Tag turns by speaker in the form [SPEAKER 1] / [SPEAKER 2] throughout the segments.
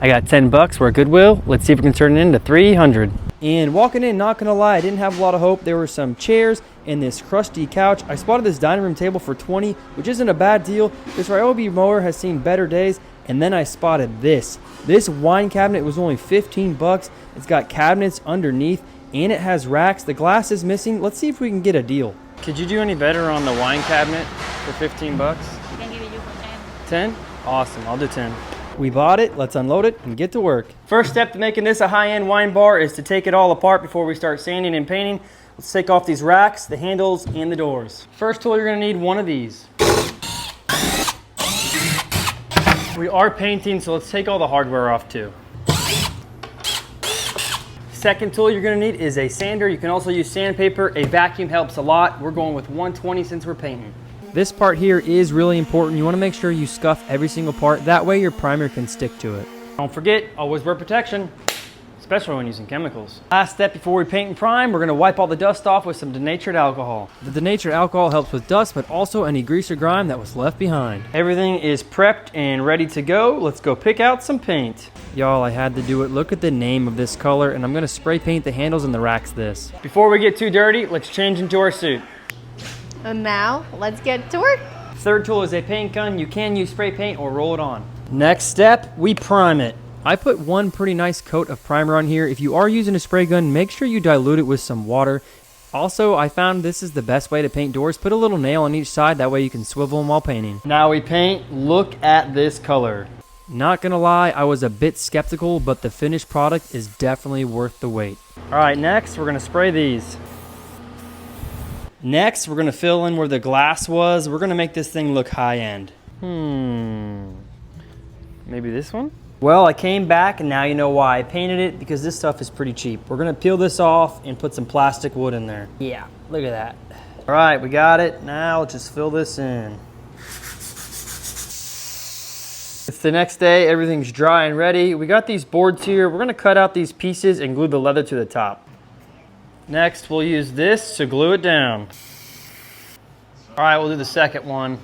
[SPEAKER 1] I got 10 bucks. We're at Goodwill. Let's see if we can turn it into 300. And walking in, not gonna lie, I didn't have a lot of hope. There were some chairs and this crusty couch. I spotted this dining room table for 20, which isn't a bad deal. This Ryobi mower has seen better days. And then I spotted this. This wine cabinet was only 15 bucks. It's got cabinets underneath and it has racks. The glass is missing. Let's see if we can get a deal. Could you do any better on the wine cabinet for 15 bucks?
[SPEAKER 2] I can give it you for 10.
[SPEAKER 1] 10? Awesome, I'll do 10. We bought it, let's unload it and get to work. First step to making this a high-end wine bar is to take it all apart before we start sanding and painting. Let's take off these racks, the handles, and the doors. First tool, you're gonna need one of these. We are painting, so let's take all the hardware off too. Second tool you're gonna need is a sander. You can also use sandpaper. A vacuum helps a lot. We're going with 120 since we're painting. This part here is really important. You wanna make sure you scuff every single part. That way your primer can stick to it. Don't forget, always wear protection, especially when using chemicals. Last step before we paint and prime, we're gonna wipe all the dust off with some denatured alcohol. The denatured alcohol helps with dust, but also any grease or grime that was left behind. Everything is prepped and ready to go. Let's go pick out some paint. Y'all, I had to do it. Look at the name of this color, and I'm gonna spray paint the handles and the racks this. Before we get too dirty, let's change into our suit.
[SPEAKER 2] And now, let's get to work.
[SPEAKER 1] Third tool is a paint gun. You can use spray paint or roll it on. Next step, we prime it. I put one pretty nice coat of primer on here. If you are using a spray gun, make sure you dilute it with some water. Also, I found this is the best way to paint doors. Put a little nail on each side, that way you can swivel them while painting. Now we paint. Look at this color. Not gonna lie, I was a bit skeptical, but the finished product is definitely worth the wait. All right, next we're gonna spray these. Next, we're gonna fill in where the glass was. We're gonna make this thing look high-end. Maybe this one? Well, I came back and now you know why I painted it, because this stuff is pretty cheap. We're gonna peel this off and put some plastic wood in there. Yeah, look at that. All right, we got it. Now let's just fill this in. It's the next day, everything's dry and ready. We got these boards here. We're gonna cut out these pieces and glue the leather to the top. Next, we'll use this to glue it down. All right, we'll do the second one.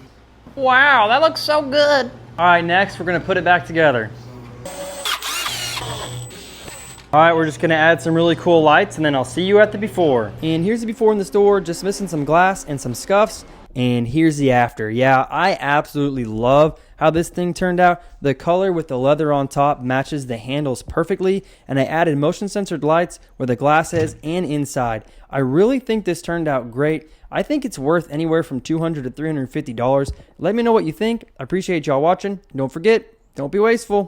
[SPEAKER 2] Wow, that looks so good.
[SPEAKER 1] All right, next, we're gonna put it back together. All right, we're just gonna add some really cool lights and then I'll see you at the before. And here's the before in the store, just missing some glass and some scuffs. And here's the after. Yeah, I absolutely love how this thing turned out. The color with the leather on top matches the handles perfectly, and I added motion sensored lights where the glass is and inside. I really think this turned out great. I think it's worth anywhere from $200 to $350. Let me know what you think. I appreciate y'all watching. Don't forget, don't be wasteful.